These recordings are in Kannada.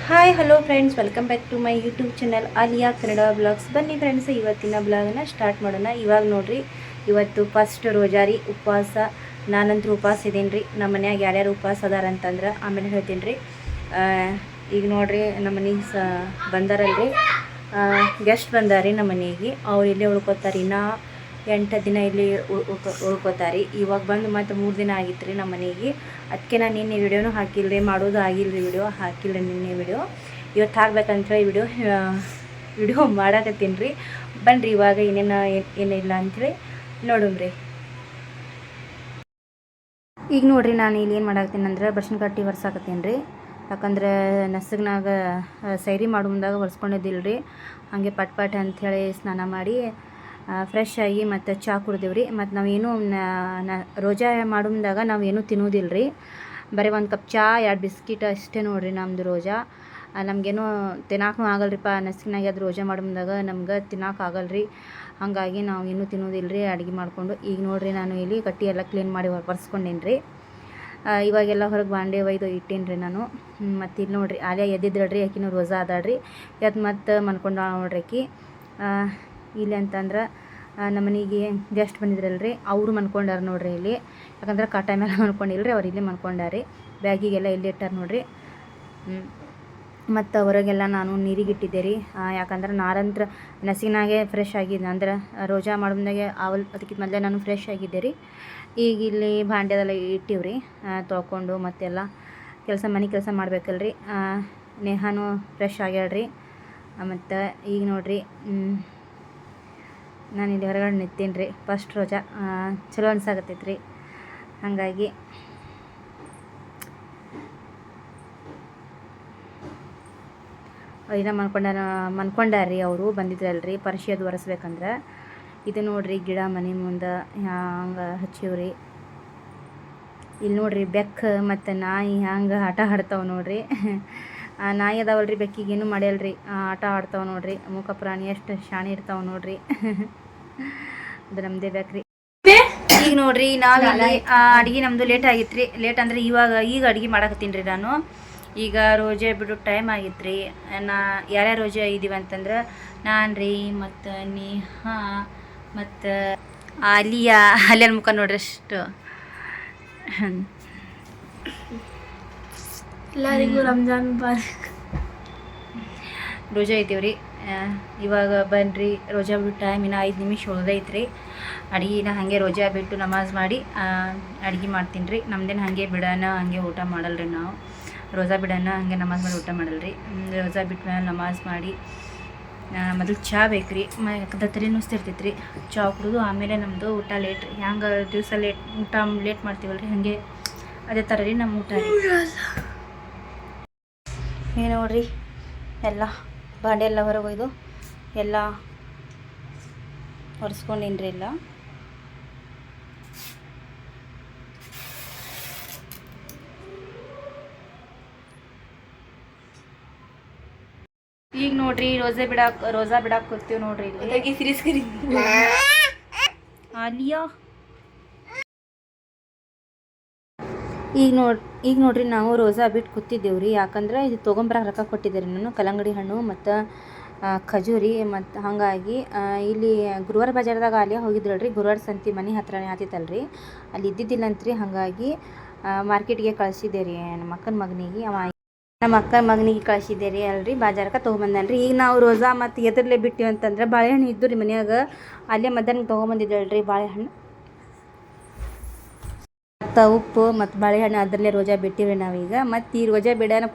Hi hello friends, welcome back to my YouTube channel Aliya Kannada blogs. ಬನ್ನಿ ಫ್ರೆಂಡ್ಸ್, ಇವತ್ತಿನ ಬ್ಲಾಗನ್ನು ಸ್ಟಾರ್ಟ್ ಮಾಡೋಣ. ಇವಾಗ ನೋಡ್ರಿ, ಇವತ್ತು ಫಸ್ಟ್ ರೋಜಾರಿ ಉಪವಾಸ. ನಾನಂತರೂ ಉಪವಾಸ ಇದ್ದೀನಿ ರೀ. ನಮ್ಮ ಮನ್ಯಾಗ ಯಾರ್ಯಾರು ಉಪವಾಸ ಅದಾರ ಅಂತಂದ್ರೆ ಆಮೇಲೆ ಹೇಳ್ತೀನಿ ರೀ. ಈಗ ನೋಡ್ರಿ, ನಮ್ಮ ಮನೆಗೆ ಬಂದಾರಲ್ರಿ, ಗೆಸ್ಟ್ ಬಂದಾರಿ ನಮ್ಮ ಮನೆಗೆ. ಅವ್ರು ಇಲ್ಲೇ ಉಳ್ಕೋತಾರೆ. ಇನ್ನೂ 8 ದಿನ ಇಲ್ಲಿ ಉಳ್ಕೋತಾರೆ. ಇವಾಗ ಬಂದು ಮತ್ತು 3 ದಿನ ಆಗಿತ್ತು ರೀ ನಮ್ಮ ಮನೆಗೆ. ಅದಕ್ಕೆ ನಾನು ನಿನ್ನೆ ವಿಡಿಯೋನೂ ಹಾಕಿಲ್ಲರಿ, ಮಾಡೋದು ಆಗಿಲ್ಲ ರೀ, ವಿಡಿಯೋ ಹಾಕಿಲ್ಲ ನಿನ್ನೆ ವಿಡಿಯೋ. ಇವತ್ತು ಹಾಕ್ಬೇಕಂತೇಳಿ ವಿಡಿಯೋ ಮಾಡಾಕತ್ತೀನಿ ರೀ. ಬನ್ನಿರಿ, ಇವಾಗ ಏನಿಲ್ಲ ಅಂಥೇಳಿ ನೋಡೋಣ್ರಿ. ಈಗ ನೋಡಿರಿ, ನಾನು ಇಲ್ಲಿ ಏನು ಮಾಡಾಕತ್ತೀನಿ ಅಂದ್ರೆ ಬರ್ಶನ್ ಕಟ್ಟಿ ಒರ್ಸಾಕತ್ತೀನಿ ರೀ. ಯಾಕಂದ್ರೆ ನಸಗ್ನಾಗ ಸೈರಿ ಮಾಡೋ ಮುಂದಾಗ ಒರೆಸ್ಕೊಂಡಿದ್ದಿಲ್ಲ ರೀ. ಹಾಗೆ ಪಟ್ ಅಂಥೇಳಿ ಸ್ನಾನ ಮಾಡಿ ಫ್ರೆಶ್ ಆಗಿ ಮತ್ತು ಚಹಾ ಕುಡ್ದೇವ್ರಿ. ಮತ್ತು ನಾವೇನು ರೋಜಾ ಮಾಡೋ ಮುಂದಾಗ ನಾವೇನು ತಿನ್ನೋದಿಲ್ಲ ರೀ. ಬರೀ 1 ಕಪ್ ಚಹಾ, 2 ಬಿಸ್ಕಿಟ್ ಅಷ್ಟೇ ನೋಡಿರಿ ನಮ್ಮದು ರೋಜಾ. ನಮಗೇನು ತಿನ್ನೋಕ್ಕೂ ಆಗಲ್ರಿಪ್ಪ. ನಸ್ಕಿನಾಗೆ ಅದು ರೋಜಾ ಮಾಡೋ ಮುಂದಾಗ ನಮ್ಗೆ ತಿನ್ನೋಕೆ ಆಗಲ್ರಿ. ಹಾಗಾಗಿ ನಾವು ಏನೂ ತಿನ್ನೋದಿಲ್ಲ ರೀ ಅಡುಗೆ ಮಾಡಿಕೊಂಡು. ಈಗ ನೋಡಿರಿ, ನಾನು ಇಲ್ಲಿ ಕಟ್ಟಿ ಎಲ್ಲ ಕ್ಲೀನ್ ಮಾಡಿ ಒರೆಸ್ಕೊಂಡೀನಿ ರೀ. ಇವಾಗೆಲ್ಲ ಹೊರಗೆ ಬಾಂಡೆ ಒಯ್ದು ಇಟ್ಟೀನಿ ರೀ ನಾನು. ಮತ್ತು ಇಲ್ಲಿ ನೋಡಿರಿ, ಆಲಿಯಾ ಎದ್ದಿದ್ರಲ್ರಿ, ಆಕಿನೂ ರೋಜಾ ಅದಾಳ್ರಿ. ಮತ್ತು ಮನ್ಕೊಂಡಾಳ ನೋಡ್ರಿ ಆಕಿ. ಇಲ್ಲಿ ಅಂತಂದ್ರೆ ನಮ್ಮ ಮನೆಗೆ ಗೆಸ್ಟ್ ಬಂದಿದ್ರಲ್ರಿ, ಅವರು ಮನ್ಕೊಂಡಾರ ನೋಡ್ರಿ ಇಲ್ಲಿ. ಯಾಕಂದ್ರೆ ಕಾಟ ಮೇಲೆ ಮನ್ಕೊಂಡಿಲ್ಲ ರೀ, ಅವ್ರು ಇಲ್ಲಿ ಮನ್ಕೊಂಡಾರಿ. ಬ್ಯಾಗಿಗೆಲ್ಲ ಇಲ್ಲಿ ಇಟ್ಟಾರ ನೋಡ್ರಿ. ಮತ್ತು ಹೊರಗೆಲ್ಲ ನಾನು ನೀರಿಗೆ ಇಟ್ಟಿದ್ದೆ ರೀ. ಯಾಕಂದ್ರೆ ನಾರಂತ್ರ ನಸಿನಾಗೆ ಫ್ರೆಶ್ ಆಗಿದ್ದೆ. ಅಂದ್ರೆ ರೋಜಾ ಮಾಡಿದಾಗೆ ಅದಕ್ಕಿಂತ ಮೊದಲೇ ನಾನು ಫ್ರೆಶ್ ಆಗಿದ್ದೆ ರೀ. ಈಗ ಇಲ್ಲಿ ಭಾಂಡ್ಯದೆಲ್ಲ ಇಟ್ಟಿವ್ರಿ ತೊಳ್ಕೊಂಡು. ಮತ್ತೆಲ್ಲ ಮನೆ ಕೆಲಸ ಮಾಡ್ಬೇಕಲ್ರಿ. ನೇಹಾನು ಫ್ರೆಶ್ ಆಗ್ಯಾಳ್ರಿ. ಮತ್ತು ಈಗ ನೋಡಿರಿ, ನಾನಿಲ್ಲಿ ಹೊರಗಡೆ ನಿಂತೀನಿ ರೀ. ಫಸ್ಟ್ ರೋಜಾ ಚಲೋ ಅನ್ಸಾಕತ್ತೈತೆ ರೀ. ಹಾಗಾಗಿ ಇದನ್ನ ಮನ್ಕೊಂಡಾರ್ರಿ. ಅವರು ಬಂದಿದ್ರಲ್ರಿ ಪರ್ಶಿ ಅದು ಒರೆಸ್ಬೇಕಂದ್ರೆ. ಇದು ನೋಡಿರಿ, ಗಿಡ ಮನೆ ಮುಂದೆ ಹಂಗೆ ಹಚ್ಚಿವ್ರಿ. ಇಲ್ಲಿ ನೋಡಿರಿ, ಬೆಕ್ಕು ಮತ್ತು ನಾಯಿ ಹಂಗೆ ಆಟ ಆಡ್ತಾವೆ ನೋಡಿರಿ. ನಾಯಿ ಅದಾವಲ್ರಿ, ಬೆಕ್ಕಿಗೇನು ಮಾಡ್ಯಲ್ರಿ, ಆಟ ಆಡ್ತಾವೆ ನೋಡಿರಿ. ಮೂಕ ಪ್ರಾಣಿ ಎಷ್ಟು ಶಾಣೆ ಇರ್ತಾವೆ ನೋಡಿರಿ. ಅದು ನಮ್ಮದೇ ಬೇಕ್ರಿ. ಈಗ ನೋಡಿರಿ, ನಾವಿಲ್ಲಿ ಅಡುಗೆ ನಮ್ಮದು ಲೇಟ್ ಆಗಿತ್ತು ರೀ. ಲೇಟ್ ಅಂದರೆ ಈಗ ಅಡುಗೆ ಮಾಡಾಕತ್ತೀನಿ ರೀ ನಾನು. ಈಗ ರೋಜೆ ಬಿಡೋ ಟೈಮ್ ಆಗಿತ್ತು ರೀ. ಯಾರ್ಯಾರು ರೋಜೆ ಇದ್ದೀವಿ ಅಂತಂದ್ರೆ ನಾನು ರೀ, ಮತ್ತು ನೇಹಾ, ಮತ್ತು ಅಲ್ಲಿಯ ಮುಖ ನೋಡ್ರಿ ಅಷ್ಟು. ಎಲ್ಲರಿಗೂ ರಂಜಾನ್ ಮುಬಾರಕ್. ರೋಜಾ ಇದ್ದೀವಿ ರೀ. ಇವಾಗ ಬನ್ನಿರಿ, ರೋಜಾ ಬಿಟ್ಟು ಟೈಮ್ ಇನ್ನೂ 5 ನಿಮಿಷ ಉಳ್ದೈತ್ರಿ. ಅಡುಗೆನ ಹಾಗೆ ರೋಜಾ ಬಿಟ್ಟು ನಮಾಜ್ ಮಾಡಿ ಅಡುಗೆ ಮಾಡ್ತೀನಿ ರೀ. ನಮ್ದೇನು ಹಾಗೆ ಬಿಡೋಣ, ಹಾಗೆ ಊಟ ಮಾಡಲ್ರಿ ನಾವು. ರೋಜಾ ಬಿಡೋಣ, ಹಾಗೆ ನಮಾಜ್ ಮಾಡಿ ಊಟ ಮಾಡಲ್ರಿ. ರೋಜಾ ಬಿಟ್ಟ ಮೇಲೆ ನಮಾಜ್ ಮಾಡಿ ಮೊದಲು ಚಹಾ ಬೇಕು ರೀ. ಯಾಕಂದ್ರೆ ತಲೆ ನುಸ್ತಿರ್ತೈತೆ ರೀ. ಚಹಾ ಕುಡಿದು ಆಮೇಲೆ ನಮ್ಮದು ಊಟ ಲೇಟ್ ರೀ. ಹ್ಯಾಂಗೆ ದಿವಸ ಊಟ ಲೇಟ್ ಮಾಡ್ತೀವಲ್ರಿ, ಹಾಗೆ ಅದೇ ಥರ ರೀ ನಮ್ಮ ಊಟ ರೀ. ಏನು ನೋಡಿರಿ, ಎಲ್ಲ ಬಾಂಡೆ ಎಲ್ಲ ಹೊರಗೆ ಒಯ್ದು ಎಲ್ಲ ಒರೆಸ್ಕೊಂಡೀನಿ ರೀ ಎಲ್ಲ. ಈಗ ನೋಡ್ರಿ, ರೋಜಾ ಬಿಡಾಕ್ ಕೂತೀವಿ ನೋಡ್ರಿ ಇಲ್ಲಿ. ಆಲಿಯಾ ಈಗ ನೋಡ್ರಿ, ನಾವು ರೋಜಾ ಬಿಟ್ಟು ಕೂತಿದ್ದೇವ್ರಿ. ಯಾಕಂದ್ರೆ ಇದು ತೊಗೊಂಬರಕ್ಕೆ ರೊಕ್ಕ ಕೊಟ್ಟಿದ್ದೆ ರೀ ನಾನು. ಕಲ್ಲಂಗಡಿ ಹಣ್ಣು ಮತ್ತು ಖಜೂರಿ. ಮತ್ತು ಹಾಗಾಗಿ ಇಲ್ಲಿ ಗುರುವಾರ ಬಜಾರ್ದಾಗ ಆಲಿಯಾ ಹೋಗಿದ್ರಲ್ರಿ. ಗುರುವಾರ ಸಂತಿ ಮನೆ ಹತ್ರನೇ ಆತಿತ್ತಲ್ರಿ, ಅಲ್ಲಿ ಇದ್ದಿದ್ದಿಲ್ಲ ಅಂತ್ರಿ. ಹಾಗಾಗಿ ಮಾರ್ಕೆಟ್ಗೆ ಕಳಿಸಿದ್ದೆ ರೀ ನಮ್ಮ ಅಕ್ಕನ ಮಗನಿಗೆ ಕಳಿಸಿದ್ದೆ ರೀ ಅಲ್ರಿ. ಬಾಜಾರಕ್ಕೆ ತೊಗೊಂಬಂದನ್ರಿ. ಈಗ ನಾವು ರೋಜಾ ಮತ್ತು ಎದುರ್ಲೆ ಬಿಟ್ಟಿವಿ ಅಂತಂದ್ರೆ ಬಾಳೆಹಣ್ಣು ಇದ್ದು ರೀ ಮನ್ಯಾಗ. ಅಲ್ಲೇ ಮಧ್ಯಾಹ್ನ ತೊಗೊಂಬಂದಿದ್ದಳ್ರಿ ಬಾಳೆಹಣ್ಣು ಮತ್ತು ಉಪ್ಪು ಮತ್ತು ಬಾಳೆಹಣ್ಣು. ಅದರಲ್ಲೇ ರೋಜಾ ಬಿಟ್ಟಿವ್ರಿ ನಾವೀಗ. ಮತ್ತು ಈ ರೋಜಾ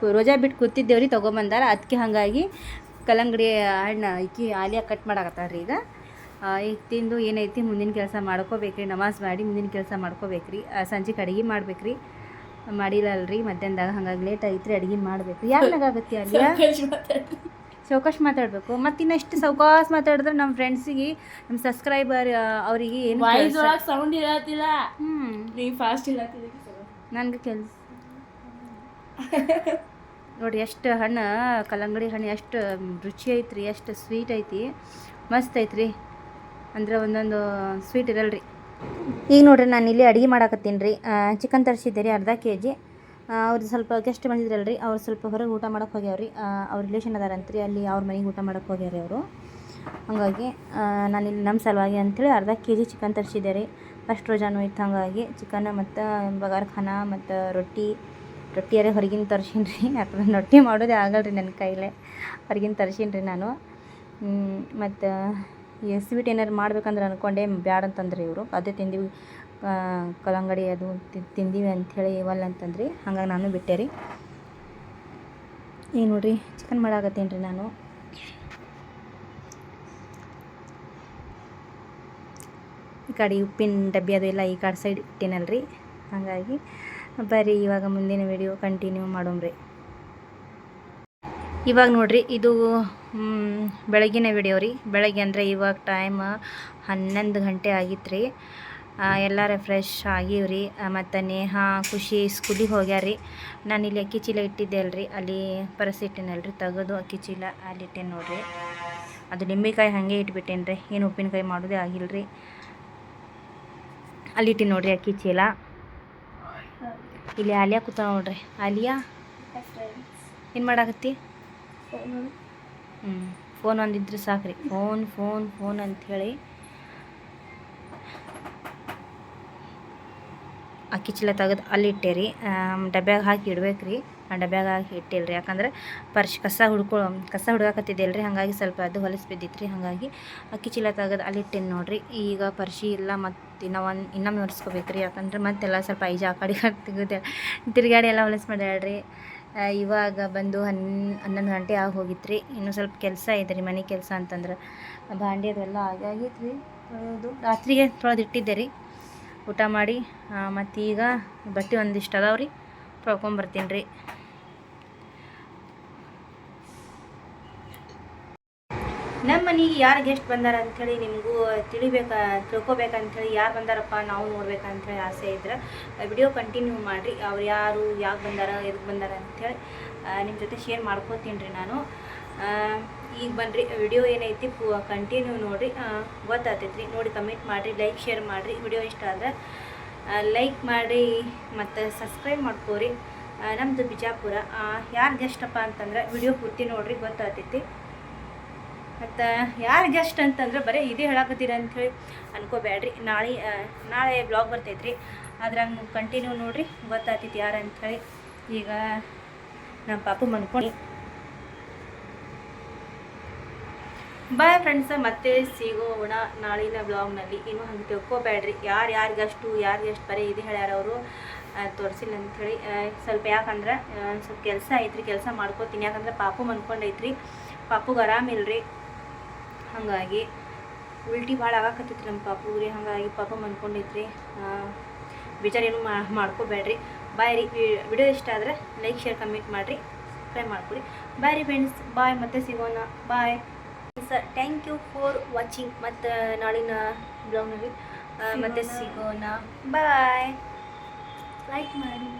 ಬಿಟ್ಟು ಕೂತಿದ್ದೇವ್ರಿ, ತೊಗೊಂಬಂದಾರ. ಅದಕ್ಕೆ ಹಾಗಾಗಿ ಕಲ್ಲಂಗಡಿ ಹಣ್ಣು ಆಲಿಯಾ ಕಟ್ ಮಾಡಾಕತ್ತಾಳ್ರಿ. ಈಗ ತಿಂದು ಏನೈತಿ ಮುಂದಿನ ಕೆಲಸ ಮಾಡ್ಕೋಬೇಕ್ರಿ. ನಮಾಜ್ ಮಾಡಿ ಮುಂದಿನ ಕೆಲಸ ಮಾಡ್ಕೋಬೇಕ್ರಿ. ಸಂಜೆಗೆ ಅಡುಗೆ ಮಾಡ್ಬೇಕ್ರಿ. ಮಾಡಿಲ್ಲಲ್ರಿ ಮಧ್ಯಾಹ್ನದಾಗ. ಹಾಗಾಗಿ ಲೇಟ್ ಐತ್ರಿ, ಅಡುಗೆ ಮಾಡಬೇಕು. ಯಾರು ನಗಾಗತ್ತಿ ಅಲ್ಲಿಯಾ? ಚೌಕಾಶ್ ಮಾತಾಡಬೇಕು. ಮತ್ತು ಇನ್ನಷ್ಟು ಸೌಕಾಸ್ ಮಾತಾಡಿದ್ರೆ ನಮ್ಮ ಫ್ರೆಂಡ್ಸಿಗೆ, ನಮ್ಮ ಸಬ್ಸ್ಕ್ರೈಬರ್ ಅವರಿಗೆ ಏನು ಸೌಂಡ್ ಇರತ್ತಿಲ್ಲ. ನೀವು ಫಾಸ್ಟ್ ಇರತ್ತಿಲ್ಲ, ನನಗೆ ಕೆಲಸ ನೋಡಿರಿ. ಎಷ್ಟು ಹಣ್ಣು, ಕಲ್ಲಂಗಡಿ ಹಣ್ಣು ಎಷ್ಟು ರುಚಿ ಐತ್ರಿ, ಎಷ್ಟು ಸ್ವೀಟ್ ಐತಿ, ಮಸ್ತ್ ಐತ್ರಿ. ಅಂದ್ರೆ ಒಂದೊಂದು ಸ್ವೀಟ್ ಇರಲ್ರಿ. ಈಗ ನೋಡ್ರಿ, ನಾನು ಇಲ್ಲಿ ಅಡುಗೆ ಮಾಡಾಕತ್ತೀನಿ ರೀ. ಚಿಕನ್ ತರಿಸಿದ್ದೆ ರೀ 1/2 kg. ಅವ್ರದ್ದು ಸ್ವಲ್ಪ ಗೆಸ್ಟ್ ಬಂದಿದ್ರಲ್ರಿ, ಅವ್ರು ಸ್ವಲ್ಪ ಹೊರಗೆ ಊಟ ಮಾಡೋಕೆ ಹೋಗ್ಯಾವ್ರಿ. ಅವ್ರ ರಿಲೇಷನ್ ಅದಾರಂತ್ರಿ, ಅಲ್ಲಿ ಅವ್ರ ಮನೆಗೆ ಊಟ ಮಾಡೋಕೆ ಹೋಗ್ಯಾರಿ ಅವರು. ಹಾಗಾಗಿ ನಾನಿಲ್ಲಿ ನಮ್ಮ ಸಲುವಾಗಿ ಅಂಥೇಳಿ ಅರ್ಧ kg ಚಿಕನ್ ತರಿಸಿದ್ದೆ ರೀ. ಫಸ್ಟ್ ರೋಜಾನು ಇತ್ತು, ಹಾಗಾಗಿ ಚಿಕನ್ ಮತ್ತು ಬಗಾರ್ ಖಾನ ಮತ್ತು ರೊಟ್ಟಿಯಾರೆ ಹೊರಗಿನ ತರ್ಸೀನಿ ರೀ. ಯಾಕಂದ್ರೆ ರೊಟ್ಟಿ ಮಾಡೋದೇ ಆಗಲ್ಲ ರೀ ನನ್ನ ಕೈಲೇ, ಹೊರಗಿನ ತರ್ಸೀನಿ ರೀ ನಾನು. ಮತ್ತು ಸ್ವೀಟ್ ಏನಾರು ಮಾಡ್ಬೇಕಂದ್ರೆ ಅಂದ್ಕೊಂಡೆ, ಬ್ಯಾಡ ಅಂತಂದ್ರಿ ಇವರು. ಅದೇ ತಿಂದೀವಿ, ಕಲ್ಲಂಗಡಿ ಅದು ತಿಂದೀವಿ ಅಂಥೇಳಿ ಇವಲ್ಲ ಅಂತಂದ್ರಿ. ಹಂಗಾಗಿ ನಾನು ಬಿಟ್ಟೆ ರೀ. ಈಗ ನೋಡಿರಿ ಚಿಕನ್ ಮಾಡಾಕತ್ತೀನಿ ರೀ ನಾನು. ಈ ಕಡೆ ಉಪ್ಪಿನ ಡಬ್ಬಿ ಅದು ಎಲ್ಲ ಈ ಕಡೆ ಸೈಡ್ ಇಟ್ಟೇನಲ್ರಿ. ಹಾಗಾಗಿ ಬರ್ರಿ ಇವಾಗ ಮುಂದಿನ ವಿಡಿಯೋ ಕಂಟಿನ್ಯೂ ಮಾಡೋಮ್ರಿ. ಇವಾಗ ನೋಡಿರಿ, ಇದು ಬೆಳಗಿನ ವಿಡಿಯೋ ರೀ. ಬೆಳಗ್ಗೆ ಅಂದರೆ ಇವಾಗ ಟೈಮ್ 11 ಗಂಟೆ ಆಗಿತ್ತು ರೀ. ಎಲ್ಲರೂ ಫ್ರೆಶ್ ಆಗಿವ್ರಿ. ಮತ್ತು ನೇಹಾ ಖುಷಿ ಸ್ಕೂಲಿಗೆ ಹೋಗ್ಯಾರಿ. ನಾನು ಇಲ್ಲಿ ಅಕ್ಕಿ ಚೀಲ ಇಟ್ಟಿದ್ದೆ ಅಲ್ರಿ, ಅಲ್ಲಿ ಪರಸ್ ಇಟ್ಟೇನಲ್ರಿ, ತೆಗೆದು ಅಕ್ಕಿ ಚೀಲ ಅಲ್ಲಿ ಇಟ್ಟೇನೆ ನೋಡಿರಿ. ಅದು ನಿಂಬೆಕಾಯಿ ಹಾಗೆ ಇಟ್ಬಿಟ್ಟೇನೆ ರೀ, ಏನು ಉಪ್ಪಿನಕಾಯಿ ಮಾಡೋದೇ ಆಗಿಲ್ಲ ರೀ. ಅಲ್ಲಿ ಇಟ್ಟು ನೋಡಿರಿ ಅಕ್ಕಿ ಚೀಲ. ಇಲ್ಲಿ ಆಲಿಯಾ ಕೂತ ನೋಡ್ರಿ. ಆಲಿಯಾ ಏನು ಮಾಡಾಕತ್ತಿ? ಫೋನ್ ಒಂದಿದ್ರೆ ಸಾಕ್ರಿ, ಫೋನ್ ಫೋನ್ ಫೋನ್ ಅಂಥೇಳಿ. ಅಕ್ಕಿ ಚೀಲ ತೆಗೆದು ಅಲ್ಲಿ ಇಟ್ಟೆ ರೀ. ಡಬ್ಯಾಗ ಹಾಕಿ ಇಡ್ಬೇಕು ರೀ. ಆ ಡಬ್ಯಾಗ ಹಾಕಿ ಇಟ್ಟಿಲ್ರಿ, ಯಾಕಂದ್ರೆ ಕಸ ಹುಡುಗಾಕತ್ತಿದ್ದಿಲ್ಲ ರೀ. ಹಾಗಾಗಿ ಸ್ವಲ್ಪ ಅದು ಹೊಲಸು ಬಿದ್ದಿತ್ತು ರೀ. ಹಾಗಾಗಿ ಅಕ್ಕಿ ಚೀಲ ತೆಗೆದು ಅಲ್ಲಿ ಇಟ್ಟೇನೆ ನೋಡಿರಿ. ಈಗ ಪರ್ಶಿ ಇಲ್ಲ, ಮತ್ತು ಇನ್ನೊಮ್ಮೆ ಒರೆಸ್ಕೋಬೇಕು ರೀ. ಯಾಕಂದ್ರೆ ಮತ್ತೆಲ್ಲ ಸ್ವಲ್ಪ ಐಜ ಆ ಕಡೆ ತೆಗೆದು ತಿರುಗಾಡಿ ಎಲ್ಲ ಹೊಲಸು ಮಾಡ್ಯಾಳ್ರಿ. ಇವಾಗ ಬಂದು 11 ಗಂಟೆ ಆಗಿ ಹೋಗಿತ್ತು ರೀ. ಇನ್ನೂ ಸ್ವಲ್ಪ ಕೆಲಸ ಇದೆ ರೀ, ಮನೆ ಕೆಲಸ ಅಂತಂದ್ರೆ ಭಾಂಡಿ ಅದೆಲ್ಲ ಆಗಿತ್ತು ರೀ. ತೊಳೆದು ರಾತ್ರಿಗೆ ತೊಳೆದಿಟ್ಟಿದ್ದೆ ರೀ. ಊಟ ಮಾಡಿ ಮತ್ತೀಗ ಬಟ್ಟೆ ಒಂದಿಷ್ಟು ಅದಾವೆ ರೀ, ತೊಳ್ಕೊಂಬರ್ತೀನಿ ರೀ. ನಮ್ಮ ಮನೆಗೆ ಯಾರು ಗೆಸ್ಟ್ ಬಂದಾರ ಅಂಥೇಳಿ ನಿಮಗೂ ತಿಳ್ಕೊಬೇಕಂಥೇಳಿ, ಯಾರು ಬಂದಾರಪ್ಪ ನಾವು ನೋಡ್ಬೇಕಂಥೇಳಿ ಆಸೆ ಇದ್ರೆ ವಿಡಿಯೋ ಕಂಟಿನ್ಯೂ ಮಾಡಿರಿ. ಅವ್ರು ಯಾರು, ಯಾಕೆ ಬಂದಾರ, ಎದಕ್ಕೆ ಬಂದಾರ ಅಂಥೇಳಿ ನಿಮ್ಮ ಜೊತೆ ಶೇರ್ ಮಾಡ್ಕೋತೀನಿ ರೀ ನಾನು. ಈಗ ಬನ್ನಿರಿ, ವಿಡಿಯೋ ಏನೈತಿ ಕಂಟಿನ್ಯೂ ನೋಡಿರಿ, ಗೊತ್ತಾಗ್ತೈತೆ ರೀ. ನೋಡಿ ಕಮೆಂಟ್ ಮಾಡಿರಿ, ಲೈಕ್ ಶೇರ್ ಮಾಡಿರಿ. ವಿಡಿಯೋ ಇಷ್ಟ ಆದರೆ ಲೈಕ್ ಮಾಡಿ ಮತ್ತು ಸಬ್ಸ್ಕ್ರೈಬ್ ಮಾಡ್ಕೋರಿ. ನಮ್ಮದು ಬಿಜಾಪುರ. ಯಾರು ಗೆಸ್ಟಪ್ಪ ಅಂತಂದ್ರೆ ವಿಡಿಯೋ ಪೂರ್ತಿ ನೋಡಿರಿ, ಗೊತ್ತಾಗ್ತೈತಿ. ಮತ್ತು ಯಾರು ಗೆಸ್ಟ್ ಅಂತಂದ್ರೆ ಬರೀ ಇದೇ ಹೇಳಾಕತ್ತೀರ ಅಂಥೇಳಿ ಅನ್ಕೋಬೇಡ್ರಿ. ನಾಳೆ ಬ್ಲಾಗ್ ಬರ್ತೈತ್ರಿ, ಅದ್ರಾಗ ಕಂಟಿನ್ಯೂ ನೋಡಿರಿ, ಗೊತ್ತಾಗ್ತೈತಿ ಯಾರು ಅಂಥೇಳಿ. ಈಗ ನಮ್ಮ ಪಾಪು ಮನ್ಕೊಂಡು ಬಾಯ್ ಫ್ರೆಂಡ್ಸ, ಮತ್ತೆ ಸಿಗೋಣ ನಾಳಿನ ಬ್ಲಾಗ್ನಲ್ಲಿ. ಇನ್ನೂ ಹಂಗೆ ತಿಳ್ಕೊಬೇಡ್ರಿ, ಯಾರು ಗೆಸ್ಟ್ ಬರೀ ಇದು ಹೇಳ್ಯಾರ ಅವರು, ತೋರಿಸಿಲ್ಲ ಅಂಥೇಳಿ. ಸ್ವಲ್ಪ ಯಾಕಂದ್ರೆ ಸ್ವಲ್ಪ ಕೆಲಸ ಐತ್ರಿ, ಕೆಲಸ ಮಾಡ್ಕೋತೀನಿ. ಯಾಕಂದ್ರೆ ಪಾಪು ಮನ್ಕೊಂಡೈತ್ರಿ, ಪಾಪುಗೆ ಆರಾಮಿಲ್ರಿ. ಹಾಗಾಗಿ ಉಲ್ಟಿ ಭಾಳ ಆಗಾಕತ್ತೈತ್ರಿ ನಮ್ಮ ಪಾಪುಗ್ರಿ. ಹಾಗಾಗಿ ಪಾಪು ಮನ್ಕೊಂಡೈತ್ರಿ. ಬೇಜಾರೇನು ಮಾಡ್ಕೋಬೇಡ್ರಿ. ಬಾಯ್ ರೀ. ವಿಡಿಯೋ ಇಷ್ಟ ಆದರೆ ಲೈಕ್ ಶೇರ್ ಕಮೆಂಟ್ ಮಾಡಿರಿ, ಸಬ್ಸ್ಕ್ರೈಬ್ ಮಾಡ್ಕೊರಿ. ಬಾಯ್ ರೀ ಫ್ರೆಂಡ್ಸ್, ಬಾಯ್, ಮತ್ತೆ ಸಿಗೋಣ. Bye sir, thank you for watching. ಮತ್ತು ನಾಳಿನ ಬ್ಲಾಗ್ನಲ್ಲಿ ಮತ್ತೆ ಸಿಗೋಣ. ಬಾಯ್. ಲೈಕ್ ಮಾಡಿ.